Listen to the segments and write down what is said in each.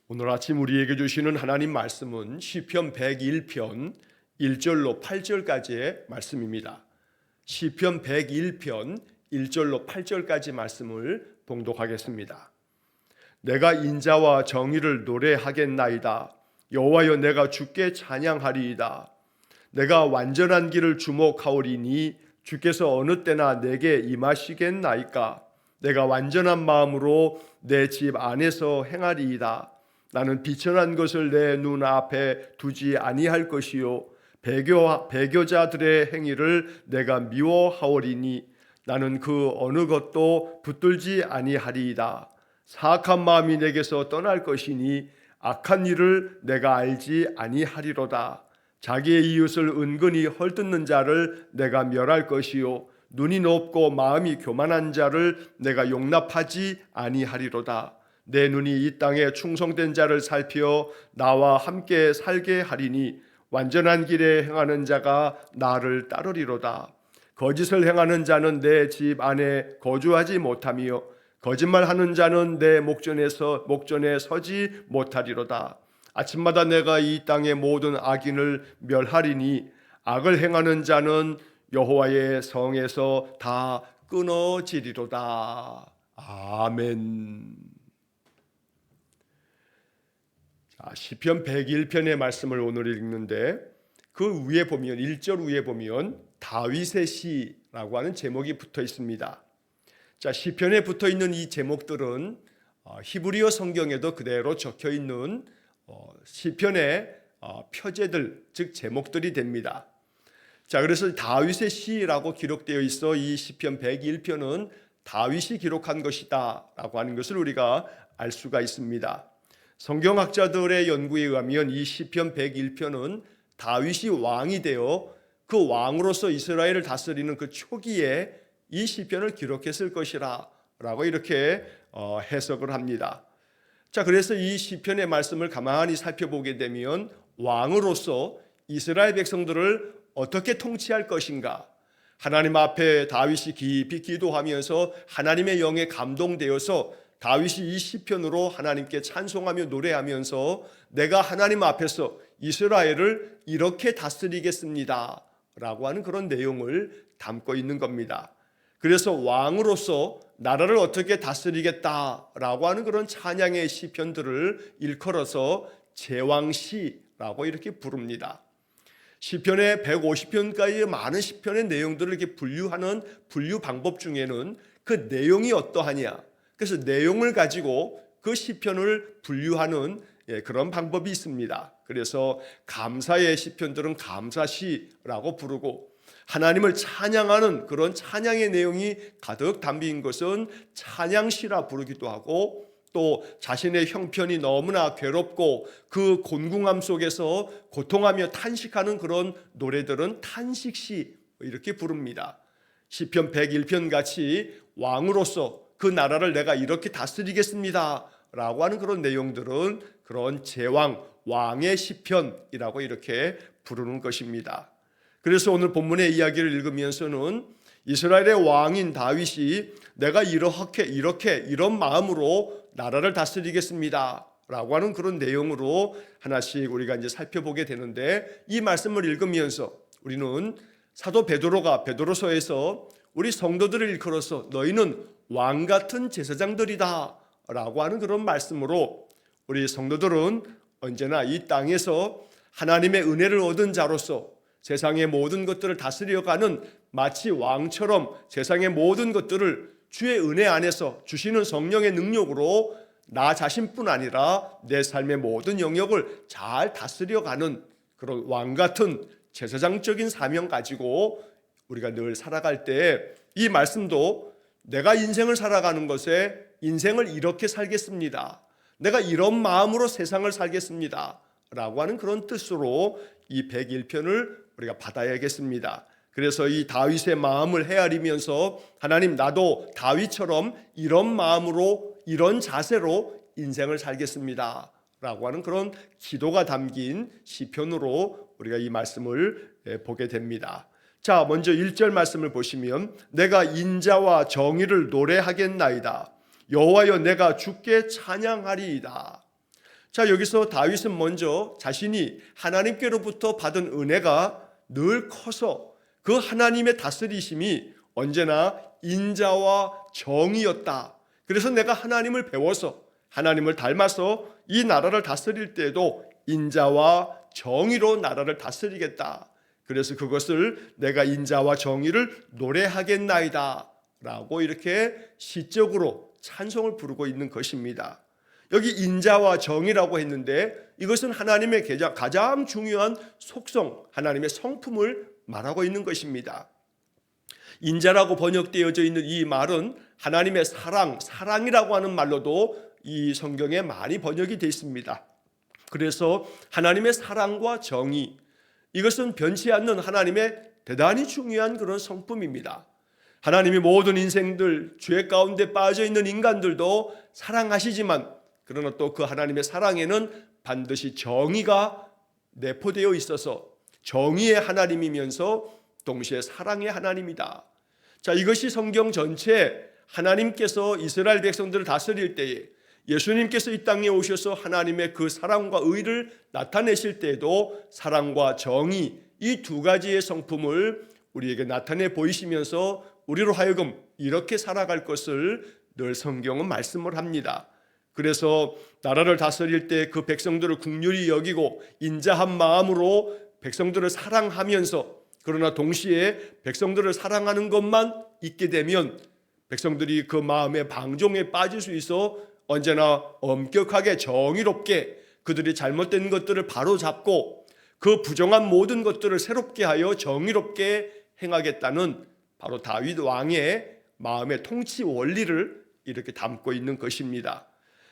오늘 아침 우리에게 주시는 하나님 말씀은 시편 101편 1절로 8절까지의 말씀입니다. 시편 101편 1절로 8절까지 말씀을 봉독하겠습니다. 내가 인자와 정의를 노래하겠나이다. 여호와여, 내가 주께 찬양하리이다. 내가 완전한 길을 주목하오리니 주께서 어느 때나 내게 임하시겠나이까. 내가 완전한 마음으로 내 집 안에서 행하리이다. 나는 비천한 것을 내 눈 앞에 두지 아니할 것이요 배교자들의 행위를 내가 미워하오리니 나는 그 어느 것도 붙들지 아니하리이다. 사악한 마음이 내게서 떠날 것이니 악한 일을 내가 알지 아니하리로다. 자기의 이웃을 은근히 헐뜯는 자를 내가 멸할 것이요 눈이 높고 마음이 교만한 자를 내가 용납하지 아니하리로다. 내 눈이 이 땅에 충성된 자를 살피어 나와 함께 살게 하리니 완전한 길에 행하는 자가 나를 따르리로다. 거짓을 행하는 자는 내 집 안에 거주하지 못하며 거짓말하는 자는 내 목전에 서지 못하리로다. 아침마다 내가 이 땅의 모든 악인을 멸하리니 악을 행하는 자는 여호와의 성에서 다 끊어지리로다. 아멘. 시편 101편의 말씀을 오늘 읽는데 그 위에 보면 1절 위에 보면 다윗의 시라고 하는 제목이 붙어 있습니다. 시편에 붙어 있는 이 제목들은 히브리어 성경에도 그대로 적혀 있는 시편의 표제들, 즉 제목들이 됩니다. 그래서 다윗의 시라고 기록되어 있어 이 시편 101편은 다윗이 기록한 것이다 라고 하는 것을 우리가 알 수가 있습니다. 성경학자들의 연구에 의하면 이 시편 101편은 다윗이 왕이 되어 그 왕으로서 이스라엘을 다스리는 그 초기에 이 시편을 기록했을 것이라 라고 이렇게 해석을 합니다. 그래서 이 시편의 말씀을 가만히 살펴보게 되면 왕으로서 이스라엘 백성들을 어떻게 통치할 것인가, 하나님 앞에 다윗이 깊이 기도하면서 하나님의 영에 감동되어서 다윗이 이 시편으로 하나님께 찬송하며 노래하면서 내가 하나님 앞에서 이스라엘을 이렇게 다스리겠습니다 라고 하는 그런 내용을 담고 있는 겁니다. 그래서 왕으로서 나라를 어떻게 다스리겠다라고 하는 그런 찬양의 시편들을 일컬어서 제왕시라고 이렇게 부릅니다. 시편의 150편까지의 많은 시편의 내용들을 이렇게 분류하는 분류 방법 중에는 그 내용이 어떠하냐, 그래서 내용을 가지고 그 시편을 분류하는 그런 방법이 있습니다. 그래서 감사의 시편들은 감사시라고 부르고 하나님을 찬양하는 그런 찬양의 내용이 가득 담긴 것은 찬양시라 부르기도 하고, 또 자신의 형편이 너무나 괴롭고 그 곤궁함 속에서 고통하며 탄식하는 그런 노래들은 탄식시 이렇게 부릅니다. 시편 101편 같이 왕으로서 그 나라를 내가 이렇게 다스리겠습니다 라고 하는 그런 내용들은 그런 제왕, 왕의 시편이라고 이렇게 부르는 것입니다. 그래서 오늘 본문의 이야기를 읽으면서는 이스라엘의 왕인 다윗이 내가 이렇게 이런 마음으로 나라를 다스리겠습니다 라고 하는 그런 내용으로 하나씩 우리가 이제 살펴보게 되는데, 이 말씀을 읽으면서 우리는 사도 베드로가 베드로서에서 우리 성도들을 일컬어서 너희는 왕 같은 제사장들이다 라고 하는 그런 말씀으로 우리 성도들은 언제나 이 땅에서 하나님의 은혜를 얻은 자로서 세상의 모든 것들을 다스려가는 마치 왕처럼 세상의 모든 것들을 주의 은혜 안에서 주시는 성령의 능력으로 나 자신뿐 아니라 내 삶의 모든 영역을 잘 다스려가는 그런 왕 같은 제사장적인 사명 가지고 우리가 늘 살아갈 때 이 말씀도 내가 인생을 살아가는 것에 인생을 이렇게 살겠습니다, 내가 이런 마음으로 세상을 살겠습니다 라고 하는 그런 뜻으로 이 101편을 우리가 받아야겠습니다. 그래서 이 다윗의 마음을 헤아리면서 하나님, 나도 다윗처럼 이런 마음으로 이런 자세로 인생을 살겠습니다 라고 하는 그런 기도가 담긴 시편으로 우리가 이 말씀을 보게 됩니다. 먼저 1절 말씀을 보시면 내가 인자와 정의를 노래하겠나이다. 여호와여, 내가 주께 찬양하리이다. 자, 여기서 다윗은 먼저 자신이 하나님께로부터 받은 은혜가 늘 커서 그 하나님의 다스리심이 언제나 인자와 정의였다. 그래서 내가 하나님을 배워서 하나님을 닮아서 이 나라를 다스릴 때에도 인자와 정의로 나라를 다스리겠다. 그래서 그것을 내가 인자와 정의를 노래하겠나이다 라고 이렇게 시적으로 찬송을 부르고 있는 것입니다. 여기 인자와 정의라고 했는데 이것은 하나님의 가장 중요한 속성, 하나님의 성품을 말하고 있는 것입니다. 인자라고 번역되어져 있는 이 말은 하나님의 사랑이라고 하는 말로도 이 성경에 많이 번역이 되어 있습니다. 그래서 하나님의 사랑과 정의, 이것은 변치 않는 하나님의 대단히 중요한 그런 성품입니다. 하나님이 모든 인생들, 죄 가운데 빠져 있는 인간들도 사랑하시지만 그러나 또 그 하나님의 사랑에는 반드시 정의가 내포되어 있어서 정의의 하나님이면서 동시에 사랑의 하나님이다. 자, 이것이 성경 전체 하나님께서 이스라엘 백성들을 다스릴 때에 예수님께서 이 땅에 오셔서 하나님의 그 사랑과 의를 나타내실 때에도 사랑과 정의, 이 두 가지의 성품을 우리에게 나타내 보이시면서 우리로 하여금 이렇게 살아갈 것을 늘 성경은 말씀을 합니다. 그래서 나라를 다스릴 때 그 백성들을 긍휼히 여기고 인자한 마음으로 백성들을 사랑하면서 그러나 동시에 백성들을 사랑하는 것만 있게 되면 백성들이 그 마음의 방종에 빠질 수 있어 언제나 엄격하게 정의롭게 그들이 잘못된 것들을 바로잡고 그 부정한 모든 것들을 새롭게 하여 정의롭게 행하겠다는 바로 다윗 왕의 마음의 통치 원리를 이렇게 담고 있는 것입니다.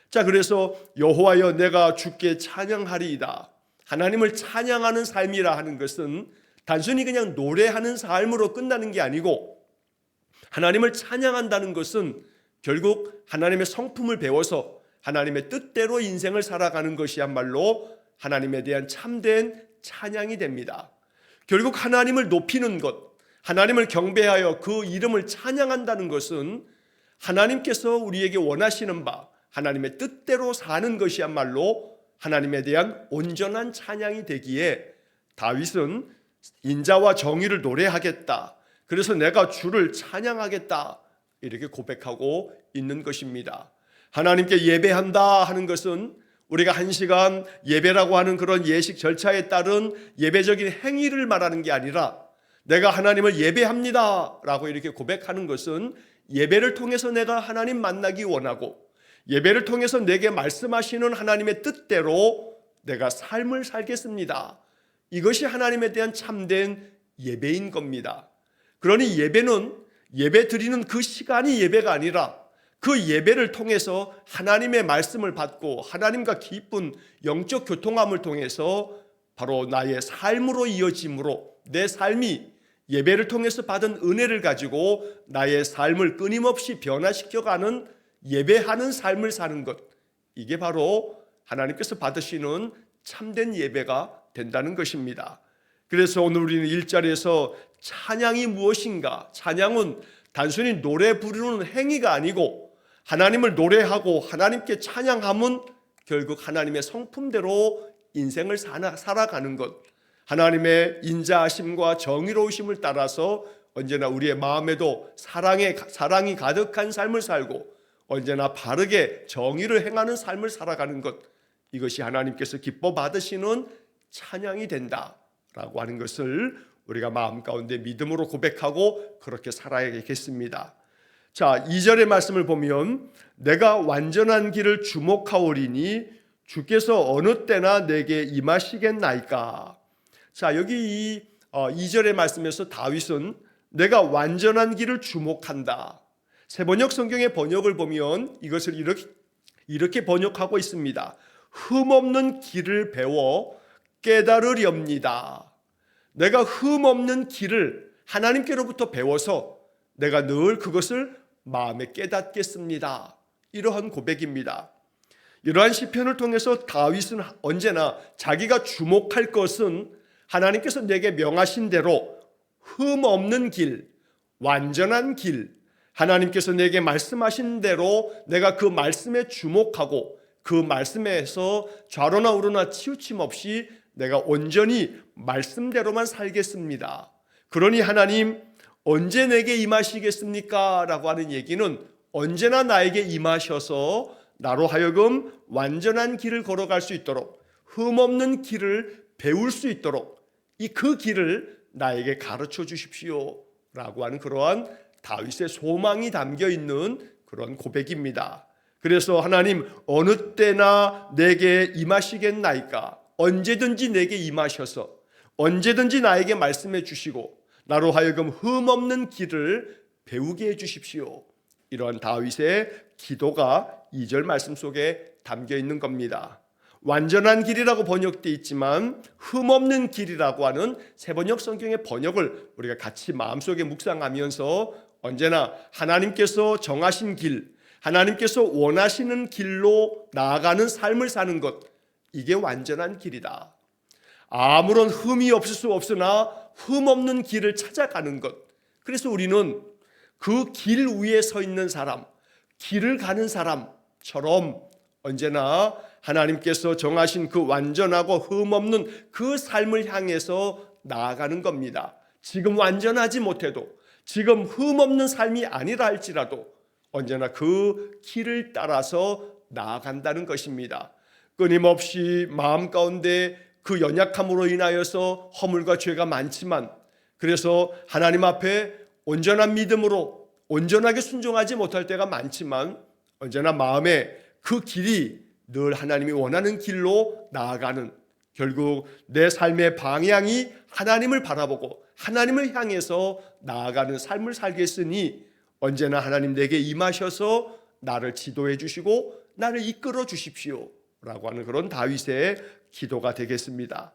자, 그래서 여호와여 내가 주께 찬양하리이다. 하나님을 찬양하는 삶이라 하는 것은 단순히 그냥 노래하는 삶으로 끝나는 게 아니고 하나님을 찬양한다는 것은 결국 하나님의 성품을 배워서 하나님의 뜻대로 인생을 살아가는 것이야말로 하나님에 대한 참된 찬양이 됩니다. 결국 하나님을 높이는 것, 하나님을 경배하여 그 이름을 찬양한다는 것은 하나님께서 우리에게 원하시는 바 하나님의 뜻대로 사는 것이야말로 하나님에 대한 온전한 찬양이 되기에 다윗은 인자와 정의를 노래하겠다. 그래서 내가 주를 찬양하겠다. 이렇게 고백하고 있는 것입니다. 하나님께 예배한다 하는 것은 우리가 1시간 예배라고 하는 그런 예식 절차에 따른 예배적인 행위를 말하는 게 아니라 내가 하나님을 예배합니다 라고 이렇게 고백하는 것은 예배를 통해서 내가 하나님 만나기 원하고 예배를 통해서 내게 말씀하시는 하나님의 뜻대로 내가 삶을 살겠습니다. 이것이 하나님에 대한 참된 예배인 겁니다. 그러니 예배는 예배 드리는 그 시간이 예배가 아니라 그 예배를 통해서 하나님의 말씀을 받고 하나님과 깊은 영적 교통함을 통해서 바로 나의 삶으로 이어짐으로 내 삶이 예배를 통해서 받은 은혜를 가지고 나의 삶을 끊임없이 변화시켜가는 예배하는 삶을 사는 것, 이게 바로 하나님께서 받으시는 참된 예배가 된다는 것입니다. 그래서 오늘 우리는 1절에서 찬양이 무엇인가? 찬양은 단순히 노래 부르는 행위가 아니고 하나님을 노래하고 하나님께 찬양함은 결국 하나님의 성품대로 인생을 살아가는 것, 하나님의 인자하심과 정의로우심을 따라서 언제나 우리의 마음에도 사랑이 가득한 삶을 살고 언제나 바르게 정의를 행하는 삶을 살아가는 것, 이것이 하나님께서 기뻐 받으시는 찬양이 된다라고 하는 것을 우리가 마음 가운데 믿음으로 고백하고 그렇게 살아야겠습니다. 자, 2절의 말씀을 보면 내가 완전한 길을 주목하오리니 주께서 어느 때나 내게 임하시겠나이까. 자, 여기 이 2절의 말씀에서 다윗은 내가 완전한 길을 주목한다. 세번역 성경의 번역을 보면 이것을 이렇게 번역하고 있습니다. 흠없는 길을 배워 깨달으렵니다. 내가 흠없는 길을 하나님께로부터 배워서 내가 늘 그것을 마음에 깨닫겠습니다. 이러한 고백입니다. 이러한 시편을 통해서 다윗은 언제나 자기가 주목할 것은 하나님께서 내게 명하신 대로 흠없는 길, 완전한 길, 하나님께서 내게 말씀하신 대로 내가 그 말씀에 주목하고 그 말씀에서 좌로나 우로나 치우침 없이 내가 온전히 말씀대로만 살겠습니다. 그러니 하나님 언제 내게 임하시겠습니까? 라고 하는 얘기는 언제나 나에게 임하셔서 나로 하여금 완전한 길을 걸어갈 수 있도록, 흠없는 길을 배울 수 있도록 그 길을 나에게 가르쳐 주십시오 라고 하는 그러한 다윗의 소망이 담겨 있는 그런 고백입니다. 그래서 하나님 어느 때나 내게 임하시겠나이까? 언제든지 내게 임하셔서 언제든지 나에게 말씀해 주시고 나로 하여금 흠없는 길을 배우게 해 주십시오. 이러한 다윗의 기도가 2절 말씀 속에 담겨 있는 겁니다. 완전한 길이라고 번역되어 있지만 흠없는 길이라고 하는 세번역 성경의 번역을 우리가 같이 마음속에 묵상하면서 언제나 하나님께서 정하신 길, 하나님께서 원하시는 길로 나아가는 삶을 사는 것, 이게 완전한 길이다. 아무런 흠이 없을 수 없으나 흠없는 길을 찾아가는 것. 그래서 우리는 그 길 위에 서 있는 사람, 길을 가는 사람처럼 언제나 하나님께서 정하신 그 완전하고 흠없는 그 삶을 향해서 나아가는 겁니다. 지금 완전하지 못해도, 지금 흠없는 삶이 아니라 할지라도 언제나 그 길을 따라서 나아간다는 것입니다. 끊임없이 마음 가운데 그 연약함으로 인하여서 허물과 죄가 많지만, 그래서 하나님 앞에 온전한 믿음으로 온전하게 순종하지 못할 때가 많지만 언제나 마음에 그 길이 늘 하나님이 원하는 길로 나아가는, 결국 내 삶의 방향이 하나님을 바라보고 하나님을 향해서 나아가는 삶을 살겠으니 언제나 하나님 내게 임하셔서 나를 지도해 주시고 나를 이끌어 주십시오 라고 하는 그런 다윗의 기도가 되겠습니다.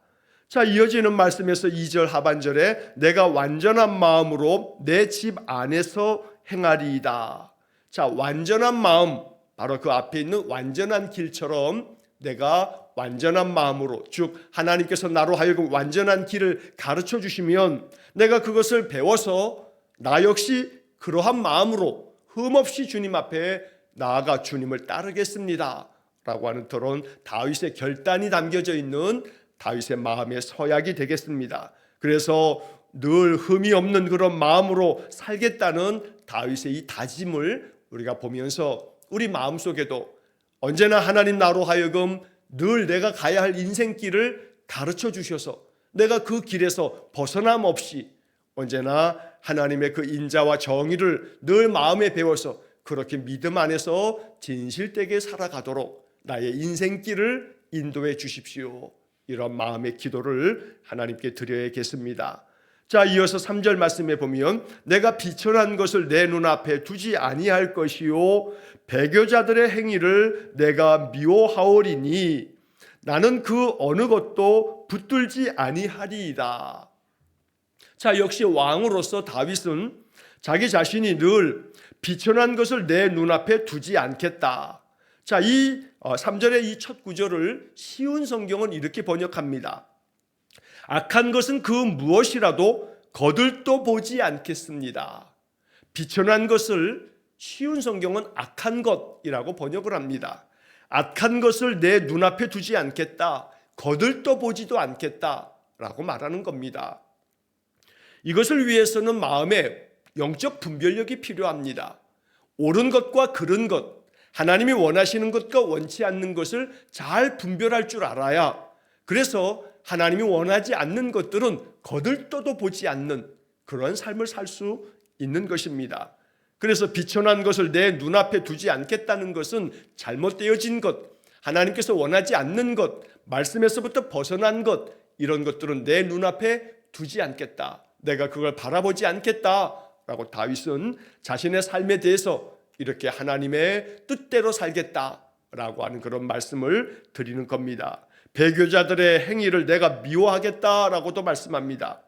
자, 이어지는 말씀에서 2절 하반절에 내가 완전한 마음으로 내 집 안에서 행하리이다. 자, 완전한 마음, 바로 그 앞에 있는 완전한 길처럼 내가 완전한 마음으로, 즉 하나님께서 나로 하여금 완전한 길을 가르쳐 주시면 내가 그것을 배워서 나 역시 그러한 마음으로 흠없이 주님 앞에 나아가 주님을 따르겠습니다 라고 하는 그런 다윗의 결단이 담겨져 있는 다윗의 마음의 서약이 되겠습니다. 그래서 늘 흠이 없는 그런 마음으로 살겠다는 다윗의 이 다짐을 우리가 보면서 우리 마음속에도 언제나 하나님 나로 하여금 늘 내가 가야 할 인생길을 가르쳐 주셔서 내가 그 길에서 벗어남 없이 언제나 하나님의 그 인자와 정의를 늘 마음에 배워서 그렇게 믿음 안에서 진실되게 살아가도록 나의 인생길을 인도해 주십시오. 이런 마음의 기도를 하나님께 드려야겠습니다. 자, 이어서 3절 말씀에 보면 내가 비천한 것을 내 눈앞에 두지 아니할 것이요 배교자들의 행위를 내가 미워하오리니 나는 그 어느 것도 붙들지 아니하리이다. 자, 역시 왕으로서 다윗은 자기 자신이 늘 비천한 것을 내 눈앞에 두지 않겠다. 자, 이 3절의 이 첫 구절을 쉬운 성경은 이렇게 번역합니다. 악한 것은 그 무엇이라도 거들떠 보지 않겠습니다. 비천한 것을 쉬운 성경은 악한 것이라고 번역을 합니다. 악한 것을 내 눈앞에 두지 않겠다, 거들떠 보지도 않겠다라고 말하는 겁니다. 이것을 위해서는 마음에 영적 분별력이 필요합니다. 옳은 것과 그른 것, 하나님이 원하시는 것과 원치 않는 것을 잘 분별할 줄 알아야, 그래서 하나님이 원하지 않는 것들은 거들떠도 보지 않는 그런 삶을 살 수 있는 것입니다. 그래서 비천한 것을 내 눈앞에 두지 않겠다는 것은 잘못되어진 것, 하나님께서 원하지 않는 것, 말씀에서부터 벗어난 것, 이런 것들은 내 눈앞에 두지 않겠다, 내가 그걸 바라보지 않겠다라고 다윗은 자신의 삶에 대해서 이렇게 하나님의 뜻대로 살겠다라고 하는 그런 말씀을 드리는 겁니다. 배교자들의 행위를 내가 미워하겠다라고도 말씀합니다.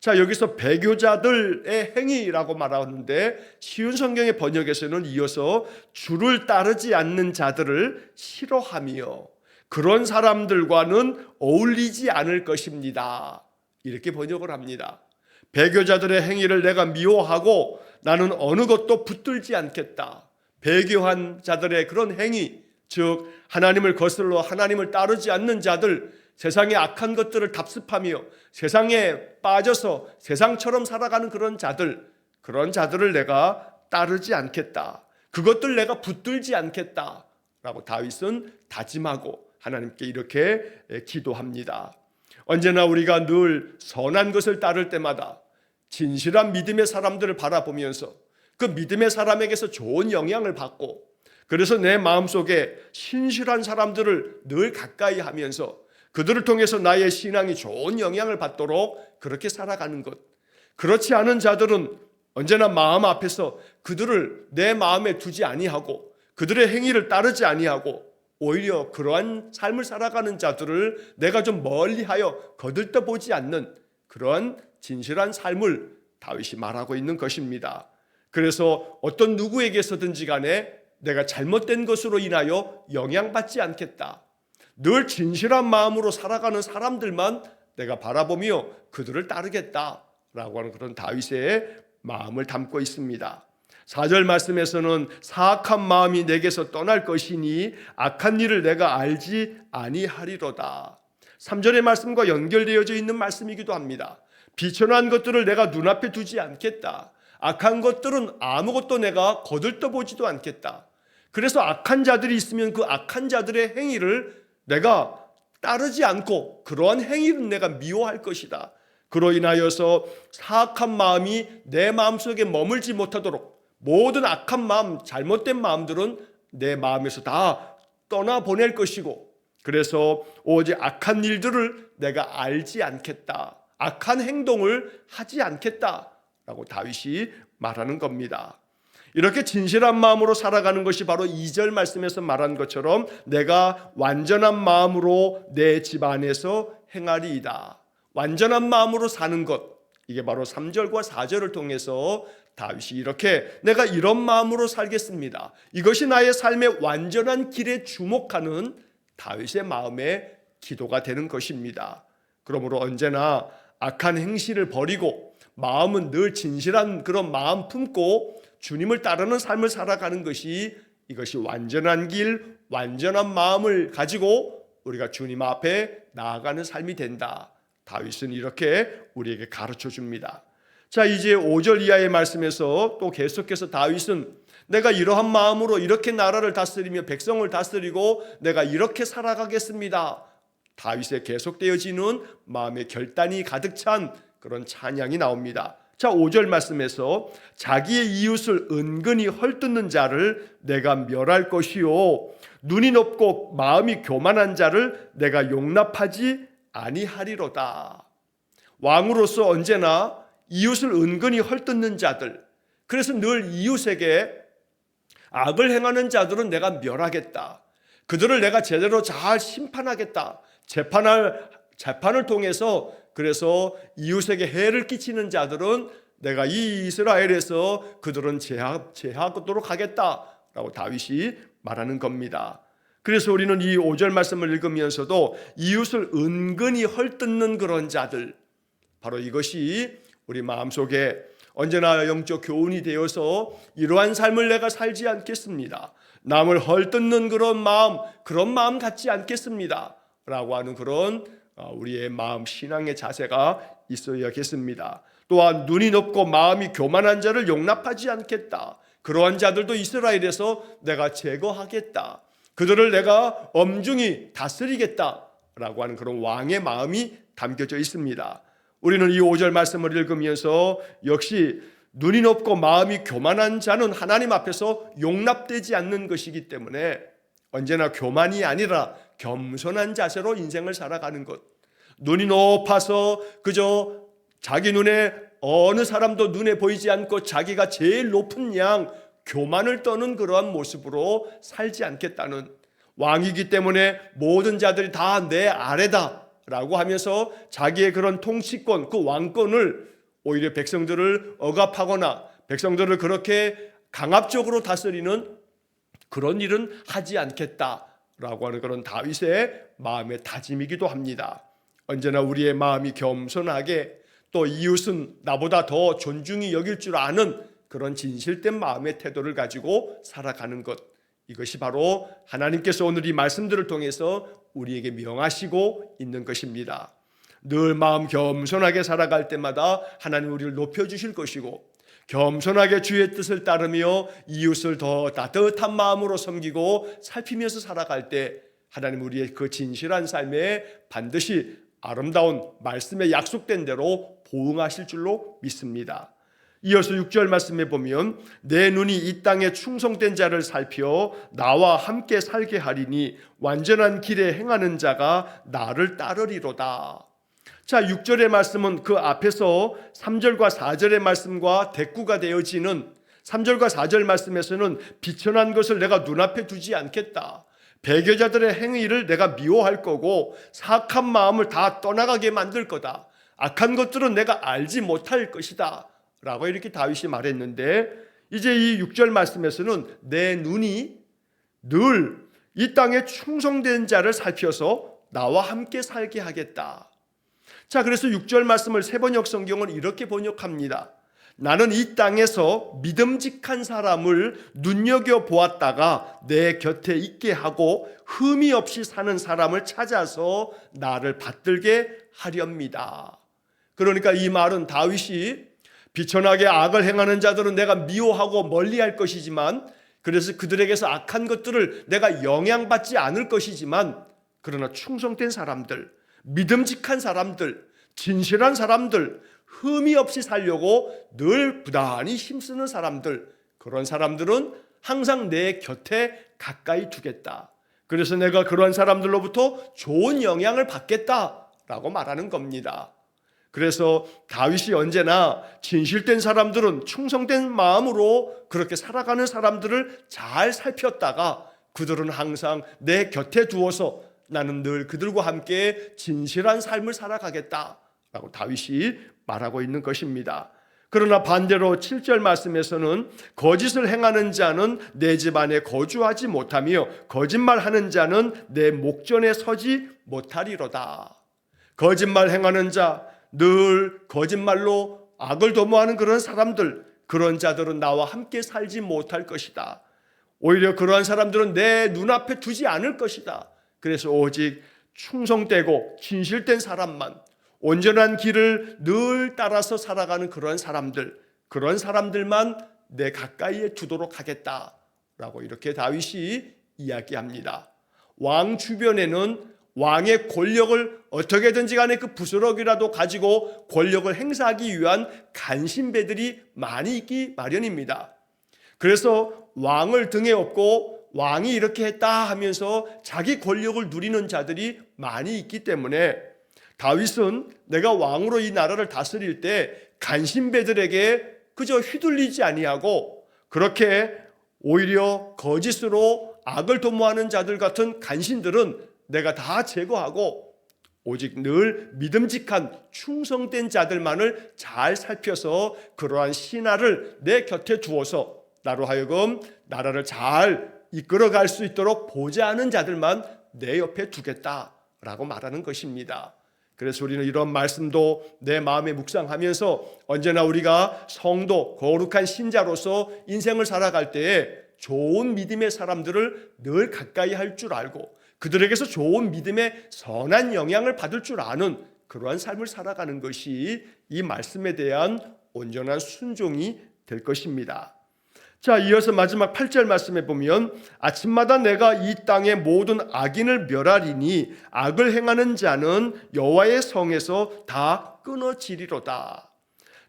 자, 여기서 배교자들의 행위라고 말하는데 쉬운 성경의 번역에서는 이어서 주를 따르지 않는 자들을 싫어하며 그런 사람들과는 어울리지 않을 것입니다. 이렇게 번역을 합니다. 배교자들의 행위를 내가 미워하고 나는 어느 것도 붙들지 않겠다. 배교한 자들의 그런 행위, 즉 하나님을 거슬러 하나님을 따르지 않는 자들, 세상의 악한 것들을 답습하며 세상에 빠져서 세상처럼 살아가는 그런 자들을 내가 따르지 않겠다. 그것들 내가 붙들지 않겠다 라고 다윗은 다짐하고 하나님께 이렇게 기도합니다. 언제나 우리가 늘 선한 것을 따를 때마다 진실한 믿음의 사람들을 바라보면서 그 믿음의 사람에게서 좋은 영향을 받고, 그래서 내 마음속에 신실한 사람들을 늘 가까이 하면서 그들을 통해서 나의 신앙이 좋은 영향을 받도록 그렇게 살아가는 것. 그렇지 않은 자들은 언제나 마음 앞에서 그들을 내 마음에 두지 아니하고 그들의 행위를 따르지 아니하고 오히려 그러한 삶을 살아가는 자들을 내가 좀 멀리하여 거들떠보지 않는 그러한 진실한 삶을 다윗이 말하고 있는 것입니다. 그래서 어떤 누구에게서든지 간에 내가 잘못된 것으로 인하여 영향받지 않겠다. 늘 진실한 마음으로 살아가는 사람들만 내가 바라보며 그들을 따르겠다라고 하는 그런 다윗의 마음을 담고 있습니다. 4절 말씀에서는 사악한 마음이 내게서 떠날 것이니 악한 일을 내가 알지 아니하리로다. 3절의 말씀과 연결되어져 있는 말씀이기도 합니다. 비천한 것들을 내가 눈앞에 두지 않겠다. 악한 것들은 아무것도 내가 거들떠보지도 않겠다. 그래서 악한 자들이 있으면 그 악한 자들의 행위를 내가 따르지 않고 그러한 행위는 내가 미워할 것이다. 그로 인하여서 사악한 마음이 내 마음속에 머물지 못하도록 모든 악한 마음, 잘못된 마음들은 내 마음에서 다 떠나보낼 것이고, 그래서 오직 악한 일들을 내가 알지 않겠다. 악한 행동을 하지 않겠다라고 다윗이 말하는 겁니다. 이렇게 진실한 마음으로 살아가는 것이 바로 2절 말씀에서 말한 것처럼 내가 완전한 마음으로 내 집 안에서 행하리이다. 완전한 마음으로 사는 것, 이게 바로 3절과 4절을 통해서 다윗이 이렇게 내가 이런 마음으로 살겠습니다. 이것이 나의 삶의 완전한 길에 주목하는 다윗의 마음의 기도가 되는 것입니다. 그러므로 언제나 악한 행실을 버리고 마음은 늘 진실한 그런 마음 품고 주님을 따르는 삶을 살아가는 것이, 이것이 완전한 길, 완전한 마음을 가지고 우리가 주님 앞에 나아가는 삶이 된다. 다윗은 이렇게 우리에게 가르쳐 줍니다. 자, 이제 5절 이하의 말씀에서 또 계속해서 다윗은 내가 이러한 마음으로 이렇게 나라를 다스리며 백성을 다스리고 내가 이렇게 살아가겠습니다. 다윗의 계속되어지는 마음의 결단이 가득 찬 그런 찬양이 나옵니다. 자, 5절 말씀에서 자기의 이웃을 은근히 헐뜯는 자를 내가 멸할 것이요 눈이 높고 마음이 교만한 자를 내가 용납하지 아니하리로다. 왕으로서 언제나 이웃을 은근히 헐뜯는 자들, 그래서 늘 이웃에게 악을 행하는 자들은 내가 멸하겠다. 그들을 내가 제대로 잘 심판하겠다. 재판을 통해서 그래서 이웃에게 해를 끼치는 자들은 내가 이 이스라엘에서 그들은 제하도록 하겠다라고 다윗이 말하는 겁니다. 그래서 우리는 이 5절 말씀을 읽으면서도 이웃을 은근히 헐뜯는 그런 자들, 바로 이것이 우리 마음속에 언제나 영적 교훈이 되어서 이러한 삶을 내가 살지 않겠습니다. 남을 헐뜯는 그런 마음 갖지 않겠습니다 라고 하는 그런 우리의 마음, 신앙의 자세가 있어야겠습니다. 또한 눈이 높고 마음이 교만한 자를 용납하지 않겠다. 그러한 자들도 이스라엘에서 내가 제거하겠다. 그들을 내가 엄중히 다스리겠다라고 하는 그런 왕의 마음이 담겨져 있습니다. 우리는 이 5절 말씀을 읽으면서 역시 눈이 높고 마음이 교만한 자는 하나님 앞에서 용납되지 않는 것이기 때문에 언제나 교만이 아니라 겸손한 자세로 인생을 살아가는 것. 눈이 높아서 그저 자기 눈에 어느 사람도 눈에 보이지 않고 자기가 제일 높은 양 교만을 떠는 그러한 모습으로 살지 않겠다는, 왕이기 때문에 모든 자들이 다 내 아래다 라고 하면서 자기의 그런 통치권, 그 왕권을 오히려 백성들을 억압하거나 백성들을 그렇게 강압적으로 다스리는 그런 일은 하지 않겠다라고 하는 그런 다윗의 마음의 다짐이기도 합니다. 언제나 우리의 마음이 겸손하게, 또 이웃은 나보다 더 존중이 여길 줄 아는 그런 진실된 마음의 태도를 가지고 살아가는 것, 이것이 바로 하나님께서 오늘 이 말씀들을 통해서 우리에게 명하시고 있는 것입니다. 늘 마음 겸손하게 살아갈 때마다 하나님 우리를 높여주실 것이고, 겸손하게 주의 뜻을 따르며 이웃을 더 따뜻한 마음으로 섬기고 살피면서 살아갈 때 하나님 우리의 그 진실한 삶에 반드시 아름다운 말씀에 약속된 대로 보응하실 줄로 믿습니다. 이어서 6절 말씀에 보면 내 눈이 이 땅에 충성된 자를 살펴 나와 함께 살게 하리니 완전한 길에 행하는 자가 나를 따르리로다. 자, 6절의 말씀은 그 앞에서 3절과 4절의 말씀과 대꾸가 되어지는 3절과 4절 말씀에서는 비천한 것을 내가 눈앞에 두지 않겠다. 배교자들의 행위를 내가 미워할 거고 사악한 마음을 다 떠나가게 만들 거다. 악한 것들은 내가 알지 못할 것이다 라고 이렇게 다윗이 말했는데, 이제 이 6절 말씀에서는 내 눈이 늘 이 땅에 충성된 자를 살펴서 나와 함께 살게 하겠다. 자, 그래서 6절 말씀을 세번역 성경은 이렇게 번역합니다. 나는 이 땅에서 믿음직한 사람을 눈여겨보았다가 내 곁에 있게 하고 흠이 없이 사는 사람을 찾아서 나를 받들게 하렵니다. 그러니까 이 말은 다윗이 비천하게 악을 행하는 자들은 내가 미워하고 멀리할 것이지만, 그래서 그들에게서 악한 것들을 내가 영향받지 않을 것이지만, 그러나 충성된 사람들, 믿음직한 사람들, 진실한 사람들, 흠이 없이 살려고 늘 부단히 힘쓰는 사람들, 그런 사람들은 항상 내 곁에 가까이 두겠다. 그래서 내가 그런 사람들로부터 좋은 영향을 받겠다라고 말하는 겁니다. 그래서 다윗이 언제나 진실된 사람들은 충성된 마음으로 그렇게 살아가는 사람들을 잘 살폈다가 그들은 항상 내 곁에 두어서 나는 늘 그들과 함께 진실한 삶을 살아가겠다라고 다윗이 말하고 있는 것입니다. 그러나 반대로 7절 말씀에서는 거짓을 행하는 자는 내 집 안에 거주하지 못하며 거짓말하는 자는 내 목전에 서지 못하리로다. 거짓말 행하는 자, 늘 거짓말로 악을 도모하는 그런 사람들, 그런 자들은 나와 함께 살지 못할 것이다. 오히려 그러한 사람들은 내 눈앞에 두지 않을 것이다. 그래서 오직 충성되고 진실된 사람만, 온전한 길을 늘 따라서 살아가는 그런 사람들, 그런 사람들만 내 가까이에 두도록 하겠다라고 이렇게 다윗이 이야기합니다. 왕 주변에는 왕의 권력을 어떻게든지 간에 그 부스러기라도 가지고 권력을 행사하기 위한 간신배들이 많이 있기 마련입니다. 그래서 왕을 등에 업고 왕이 이렇게 했다 하면서 자기 권력을 누리는 자들이 많이 있기 때문에 다윗은 내가 왕으로 이 나라를 다스릴 때 간신배들에게 그저 휘둘리지 아니하고 그렇게 오히려 거짓으로 악을 도모하는 자들 같은 간신들은 내가 다 제거하고 오직 늘 믿음직한 충성된 자들만을 잘 살펴서 그러한 신하를 내 곁에 두어서 나로 하여금 나라를 잘 이끌어갈 수 있도록 보좌하는 자들만 내 옆에 두겠다라고 말하는 것입니다. 그래서 우리는 이런 말씀도 내 마음에 묵상하면서 언제나 우리가 성도, 거룩한 신자로서 인생을 살아갈 때에 좋은 믿음의 사람들을 늘 가까이 할 줄 알고 그들에게서 좋은 믿음의 선한 영향을 받을 줄 아는 그러한 삶을 살아가는 것이 이 말씀에 대한 온전한 순종이 될 것입니다. 자, 이어서 마지막 8절 말씀에 보면 아침마다 내가 이 땅의 모든 악인을 멸하리니 악을 행하는 자는 여호와의 성에서 다 끊어지리로다.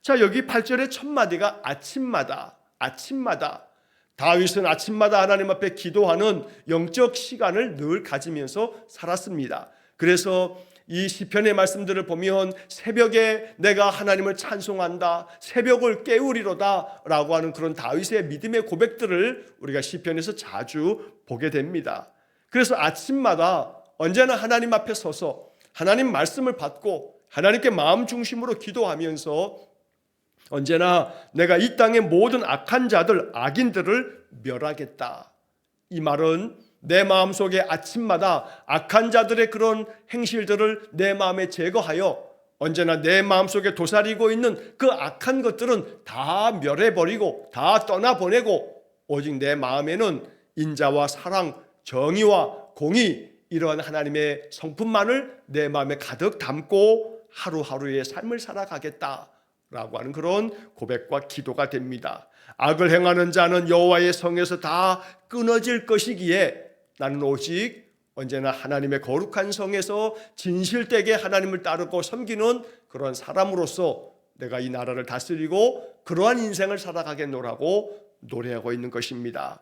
자, 여기 8절의 첫 마디가 아침마다. 다윗은 아침마다 하나님 앞에 기도하는 영적 시간을 늘 가지면서 살았습니다. 그래서 이 시편의 말씀들을 보면 새벽에 내가 하나님을 찬송한다, 새벽을 깨우리로다 라고 하는 그런 다윗의 믿음의 고백들을 우리가 시편에서 자주 보게 됩니다. 그래서 아침마다 언제나 하나님 앞에 서서 하나님 말씀을 받고 하나님께 마음 중심으로 기도하면서 언제나 내가 이 땅의 모든 악한 자들, 악인들을 멸하겠다. 이 말은 내 마음속에 아침마다 악한 자들의 그런 행실들을 내 마음에 제거하여 언제나 내 마음속에 도사리고 있는 그 악한 것들은 다 멸해버리고 다 떠나보내고 오직 내 마음에는 인자와 사랑, 정의와 공의, 이러한 하나님의 성품만을 내 마음에 가득 담고 하루하루의 삶을 살아가겠다라고 하는 그런 고백과 기도가 됩니다. 악을 행하는 자는 여호와의 성에서 다 끊어질 것이기에 나는 오직 언제나 하나님의 거룩한 성에서 진실되게 하나님을 따르고 섬기는 그런 사람으로서 내가 이 나라를 다스리고 그러한 인생을 살아가겠노라고 노래하고 있는 것입니다.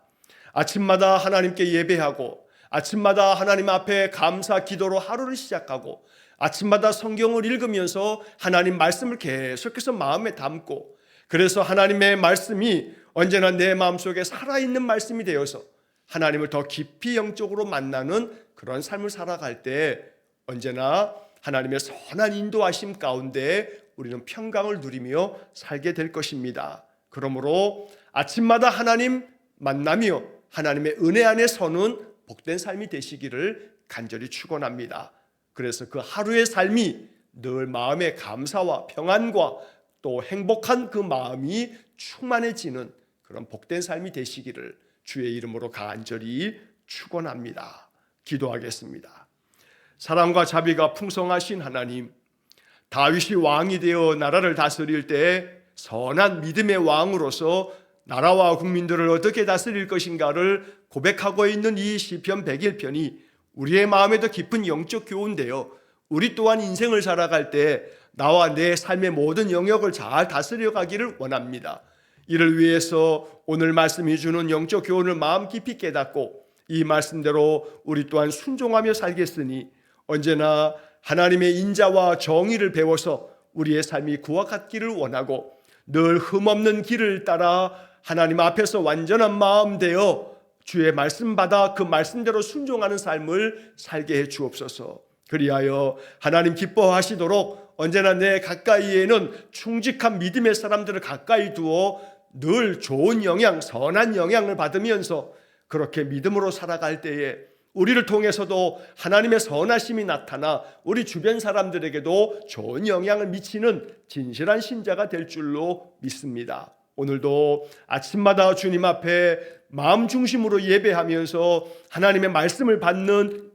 아침마다 하나님께 예배하고 아침마다 하나님 앞에 감사 기도로 하루를 시작하고 아침마다 성경을 읽으면서 하나님 말씀을 계속해서 마음에 담고, 그래서 하나님의 말씀이 언제나 내 마음속에 살아있는 말씀이 되어서 하나님을 더 깊이 영적으로 만나는 그런 삶을 살아갈 때 언제나 하나님의 선한 인도하심 가운데 우리는 평강을 누리며 살게 될 것입니다. 그러므로 아침마다 하나님 만나며 하나님의 은혜 안에 서는 복된 삶이 되시기를 간절히 축원합니다. 그래서 그 하루의 삶이 늘 마음의 감사와 평안과 또 행복한 그 마음이 충만해지는 그런 복된 삶이 되시기를 주의 이름으로 간절히 축원합니다. 기도하겠습니다. 사랑과 자비가 풍성하신 하나님, 다윗이 왕이 되어 나라를 다스릴 때 선한 믿음의 왕으로서 나라와 국민들을 어떻게 다스릴 것인가를 고백하고 있는 이 시편 101편이 우리의 마음에도 깊은 영적 교훈되어 우리 또한 인생을 살아갈 때 나와 내 삶의 모든 영역을 잘 다스려 가기를 원합니다. 이를 위해서 오늘 말씀이 주는 영적 교훈을 마음 깊이 깨닫고 이 말씀대로 우리 또한 순종하며 살겠으니 언제나 하나님의 인자와 정의를 배워서 우리의 삶이 그와 같기를 원하고 늘 흠없는 길을 따라 하나님 앞에서 완전한 마음 되어 주의 말씀 받아 그 말씀대로 순종하는 삶을 살게 해 주옵소서. 그리하여 하나님 기뻐하시도록 언제나 내 가까이에는 충직한 믿음의 사람들을 가까이 두어 늘 좋은 영향, 선한 영향을 받으면서 그렇게 믿음으로 살아갈 때에 우리를 통해서도 하나님의 선하심이 나타나 우리 주변 사람들에게도 좋은 영향을 미치는 진실한 신자가 될 줄로 믿습니다. 오늘도 아침마다 주님 앞에 마음 중심으로 예배하면서 하나님의 말씀을 받는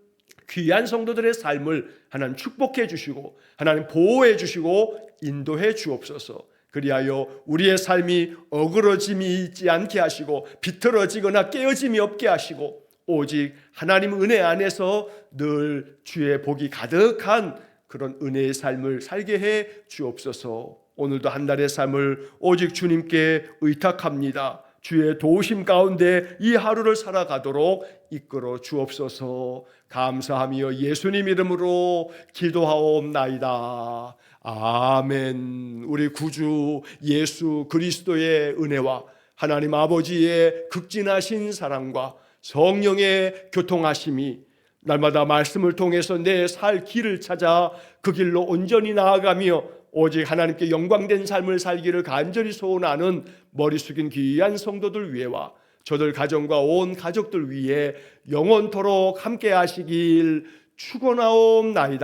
귀한 성도들의 삶을 하나님 축복해 주시고 하나님 보호해 주시고 인도해 주옵소서. 그리하여 우리의 삶이 어그러짐이 있지 않게 하시고 비틀어지거나 깨어짐이 없게 하시고 오직 하나님 은혜 안에서 늘 주의 복이 가득한 그런 은혜의 삶을 살게 해 주옵소서. 오늘도 한 달의 삶을 오직 주님께 의탁합니다. 주의 도우심 가운데 이 하루를 살아가도록 이끌어 주옵소서. 감사하며 예수님 이름으로 기도하옵나이다. 아멘. 우리 구주 예수 그리스도의 은혜와 하나님 아버지의 극진하신 사랑과 성령의 교통하심이 날마다 말씀을 통해서 내 살 길을 찾아 그 길로 온전히 나아가며 오직 하나님께 영광된 삶을 살기를 간절히 소원하는 머리 숙인 귀한 성도들 위에와 저들 가정과 온 가족들 위에 영원토록 함께 하시길 축원하옵나이다.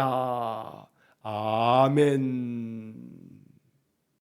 아멘.